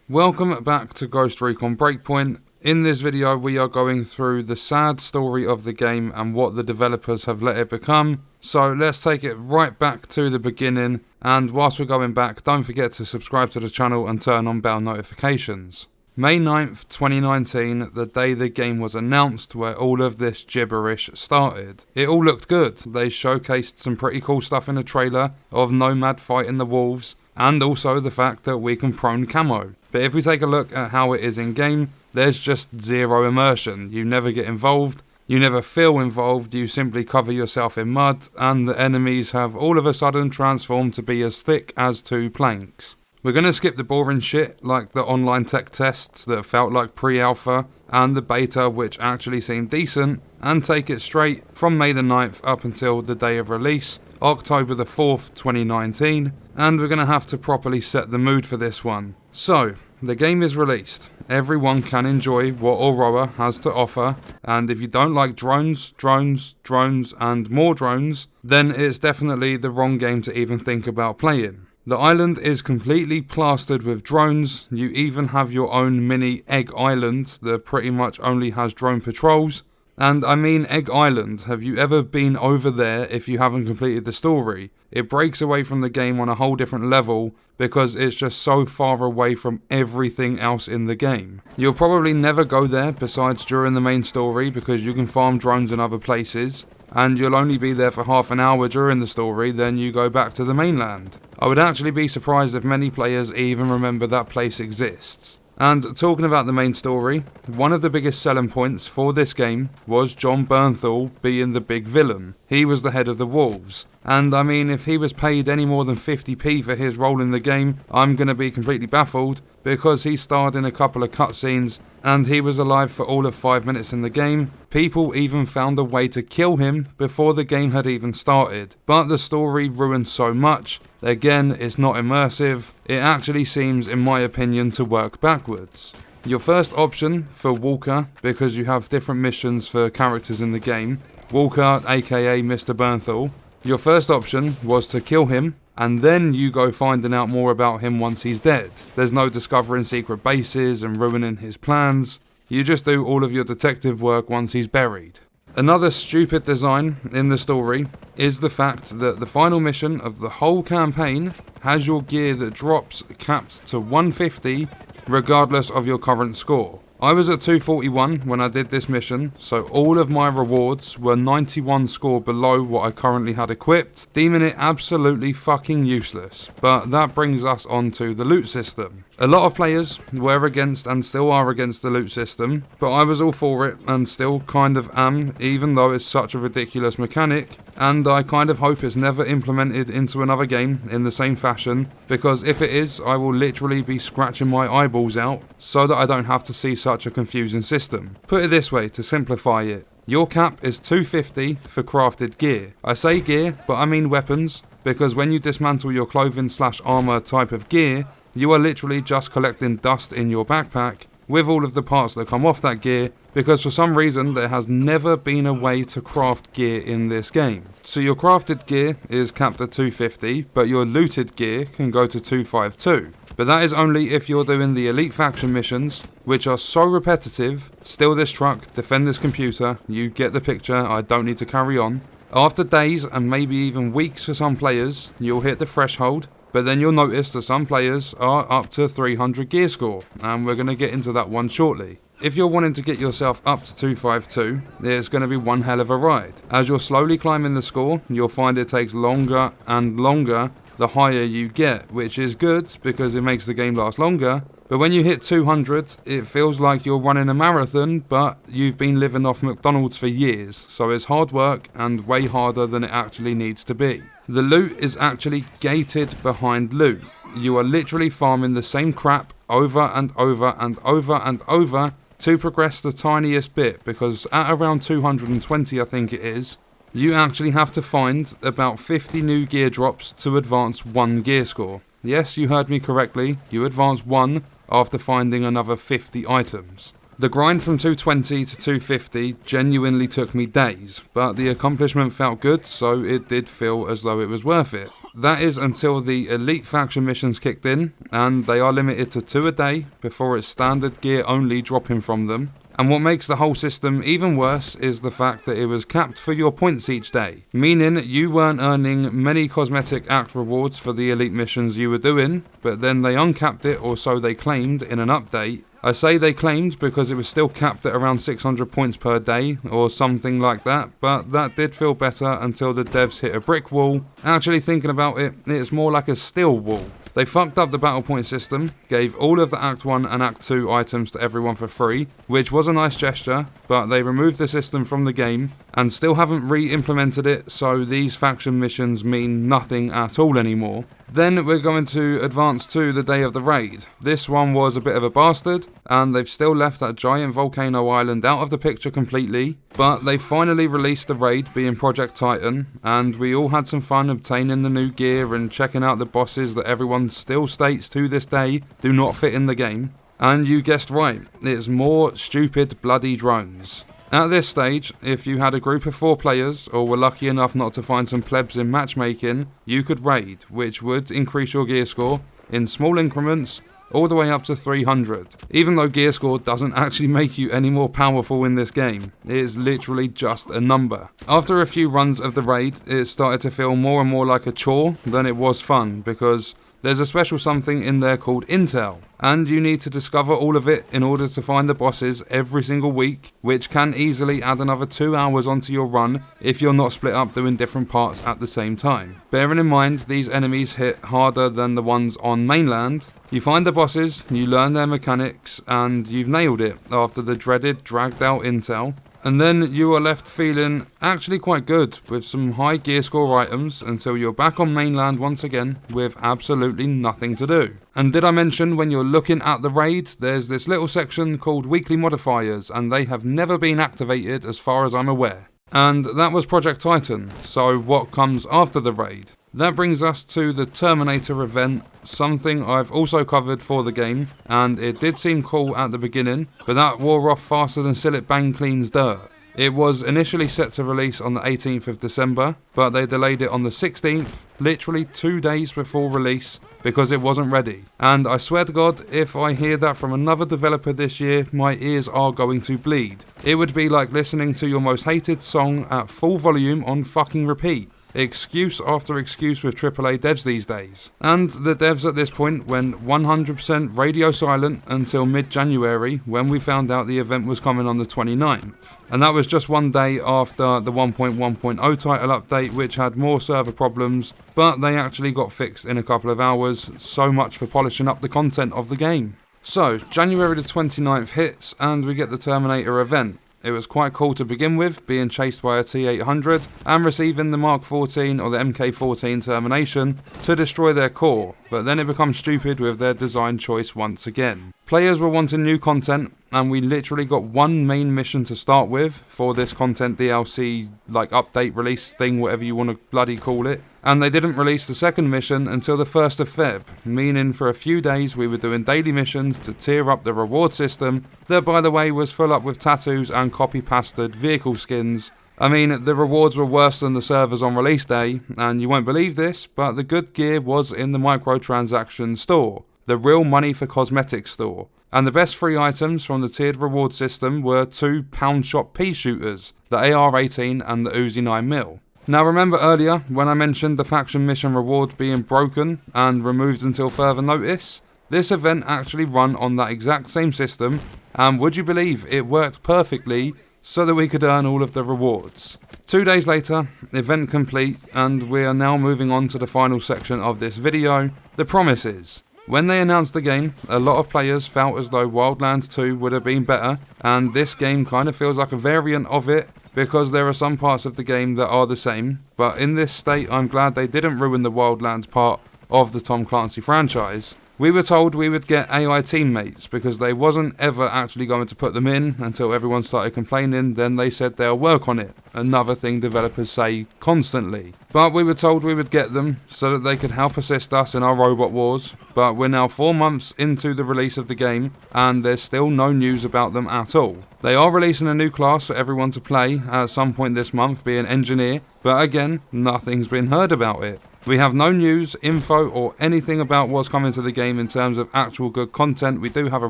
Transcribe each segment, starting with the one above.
Welcome back to Ghost Recon Breakpoint. In this video we are going through the sad story of the game and what the developers have let it become. So let's take it right back to the beginning, and whilst we're going back, don't forget to subscribe to the channel and turn on bell notifications. May 9th, 2019, the day the game was announced, where all of this gibberish started. It all looked good. They showcased some pretty cool stuff in the trailer of Nomad fighting the wolves, and also the fact that we can prone camo. But if we take a look at how it is in game, there's just zero immersion. You never get involved, you never feel involved, you simply cover yourself in mud, and the enemies have all of a sudden transformed to be as thick as two planks. We're going to skip the boring shit like the online tech tests that felt like pre-alpha and the beta which actually seemed decent, and take it straight from May the 9th up until the day of release, October the 4th, 2019, and we're going to have to properly set the mood for this one. So, the game is released. Everyone can enjoy what Aurora has to offer, and if you don't like drones, and more drones, then it's definitely the wrong game to even think about playing. The island is completely plastered with drones. You even have your own mini Egg Island that pretty much only has drone patrols. And I mean Egg Island, have you ever been over there if you haven't completed the story? It breaks away from the game on a whole different level because it's just so far away from everything else in the game. You'll probably never go there besides during the main story because you can farm drones in other places, and you'll only be there for half an hour during the story, then you go back to the mainland. I would actually be surprised if many players even remember that place exists. And talking about the main story, one of the biggest selling points for this game was Jon Bernthal being the big villain. He was the head of the wolves. And I mean, if he was paid any more than 50p for his role in the game, I'm going to be completely baffled, because he starred in a couple of cutscenes and he was alive for all of 5 minutes in the game. People even found a way to kill him before the game had even started. But the story ruins so much. Again, it's not immersive. It actually seems, in my opinion, to work backwards. Your first option for Walker, because you have different missions for characters in the game, Walker aka Mr. Bernthal, your first option was to kill him, and then you go finding out more about him once he's dead. There's no discovering secret bases and ruining his plans. You just do all of your detective work once he's buried. Another stupid design in the story is the fact that the final mission of the whole campaign has your gear that drops capped to 150 regardless of your current score. I was at 241 when I did this mission, so all of my rewards were 91 score below what I currently had equipped, deeming it absolutely fucking useless. But that brings us on to the loot system. A lot of players were against and still are against the loot system, but I was all for it and still kind of am, even though it's such a ridiculous mechanic, and I kind of hope it's never implemented into another game in the same fashion, because if it is, I will literally be scratching my eyeballs out so that I don't have to see such a confusing system. Put it this way to simplify it. Your cap is 250 for crafted gear. I say gear, but I mean weapons, because when you dismantle your clothing/armor type of gear, you are literally just collecting dust in your backpack with all of the parts that come off that gear, because for some reason there has never been a way to craft gear in this game. So your crafted gear is capped at 250, but your looted gear can go to 252. But that is only if you're doing the elite faction missions, which are so repetitive. Steal this truck, defend this computer, you get the picture, I don't need to carry on. After days and maybe even weeks for some players, you'll hit the threshold, but then you'll notice that some players are up to 300 gear score, and we're going to get into that one shortly. If you're wanting to get yourself up to 252, it's going to be one hell of a ride. As you're slowly climbing the score, you'll find it takes longer and longer the higher you get, which is good because it makes the game last longer. But when you hit 200, it feels like you're running a marathon, but you've been living off McDonald's for years, so it's hard work and way harder than it actually needs to be. The loot is actually gated behind loot. You are literally farming the same crap over and over and over and over to progress the tiniest bit, because at around 220 I think it is, you actually have to find about 50 new gear drops to advance 1 gear score. Yes, you heard me correctly, you advance 1 after finding another 50 items. The grind from 220 to 250 genuinely took me days, but the accomplishment felt good, so it did feel as though it was worth it. That is until the elite faction missions kicked in, and they are limited to 2 a day before it's standard gear only dropping from them. And what makes the whole system even worse is the fact that it was capped for your points each day, meaning you weren't earning many cosmetic act rewards for the elite missions you were doing, but then they uncapped it, or so they claimed in an update. I say they claimed because it was still capped at around 600 points per day or something like that, but that did feel better until the devs hit a brick wall. Actually thinking about it, it's more like a steel wall. They fucked up the battle point system, gave all of the Act 1 and Act 2 items to everyone for free, which was a nice gesture, but they removed the system from the game and still haven't re-implemented it, so these faction missions mean nothing at all anymore. Then we're going to advance to the day of the raid. This one was a bit of a bastard, and they've still left that giant volcano island out of the picture completely, but they finally released the raid being Project Titan, and we all had some fun obtaining the new gear and checking out the bosses that everyone still states to this day do not fit in the game. And you guessed right, it's more stupid bloody drones. At this stage, if you had a group of 4 players, or were lucky enough not to find some plebs in matchmaking, you could raid, which would increase your gear score in small increments, all the way up to 300. Even though gear score doesn't actually make you any more powerful in this game, it is literally just a number. After a few runs of the raid, it started to feel more and more like a chore than it was fun, because there's a special something in there called Intel, and you need to discover all of it in order to find the bosses every single week, which can easily add another 2 hours onto your run if you're not split up doing different parts at the same time. Bearing in mind these enemies hit harder than the ones on mainland, you find the bosses, you learn their mechanics, and you've nailed it after the dreaded dragged out Intel. And then you are left feeling actually quite good with some high gear score items until you're back on mainland once again with absolutely nothing to do. And did I mention when you're looking at the raid, there's this little section called weekly modifiers, and they have never been activated as far as I'm aware. And that was Project Titan, so what comes after the raid? That brings us to the Terminator event, something I've also covered for the game, and it did seem cool at the beginning, but that wore off faster than Sillet Bang cleans dirt. It was initially set to release on the 18th of December, but they delayed it on the 16th, literally 2 days before release, because it wasn't ready. And I swear to God, if I hear that from another developer this year, my ears are going to bleed. It would be like listening to your most hated song at full volume on fucking repeat. Excuse after excuse with AAA devs these days. And the devs at this point went 100% radio silent until mid-January, when we found out the event was coming on the 29th. And that was just 1 day after the 1.1.0 title update, which had more server problems, but they actually got fixed in a couple of hours. So much for polishing up the content of the game. So, January the 29th hits, and we get the Terminator event. It was quite cool to begin with, being chased by a T-800 and receiving the Mark 14 or the MK14 termination to destroy their core, but then it becomes stupid with their design choice once again. Players were wanting new content, and we literally got 1 main mission to start with for this content DLC, like update release thing, whatever you want to bloody call it. And they didn't release the second mission until the 1st of Feb, meaning for a few days we were doing daily missions to tier up the reward system, that by the way was full up with tattoos and copy-pasted vehicle skins. I mean, the rewards were worse than the servers on release day, and you won't believe this, but the good gear was in the microtransaction store, the real money for cosmetics store. And the best free items from the tiered reward system were 2 pound shot pea shooters, the AR-18 and the Uzi 9mm. Now remember earlier when I mentioned the faction mission reward being broken and removed until further notice? This event actually run on that exact same system, and would you believe it worked perfectly so that we could earn all of the rewards. 2 days later, event complete, and we are now moving on to the final section of this video, the promises. When they announced the game, a lot of players felt as though Wildlands 2 would have been better, and this game kind of feels like a variant of it, because there are some parts of the game that are the same, but in this state I'm glad they didn't ruin the Wildlands part of the Tom Clancy franchise. We were told we would get AI teammates because they wasn't ever actually going to put them in until everyone started complaining, then they said they'll work on it, another thing developers say constantly. But we were told we would get them so that they could help assist us in our robot wars, but we're now 4 months into the release of the game and there's still no news about them at all. They are releasing a new class for everyone to play at some point this month, being engineer, but again, nothing's been heard about it. We have no news, info, or anything about what's coming to the game in terms of actual good content. We do have a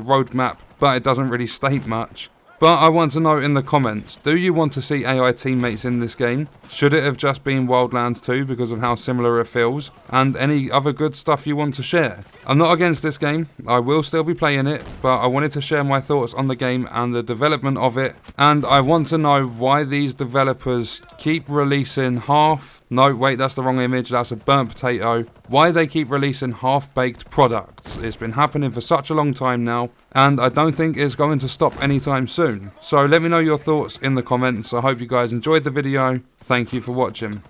roadmap, but it doesn't really state much. But I want to know in the comments, do you want to see AI teammates in this game? Should it have just been Wildlands 2 because of how similar it feels? And any other good stuff you want to share? I'm not against this game, I will still be playing it, but I wanted to share my thoughts on the game and the development of it. And I want to know why these developers keep releasing no, wait, that's the wrong image, that's a burnt potato. Why they keep releasing half-baked products. It's been happening for such a long time now, and I don't think it's going to stop anytime soon. So let me know your thoughts in the comments. I hope you guys enjoyed the video. Thank you for watching.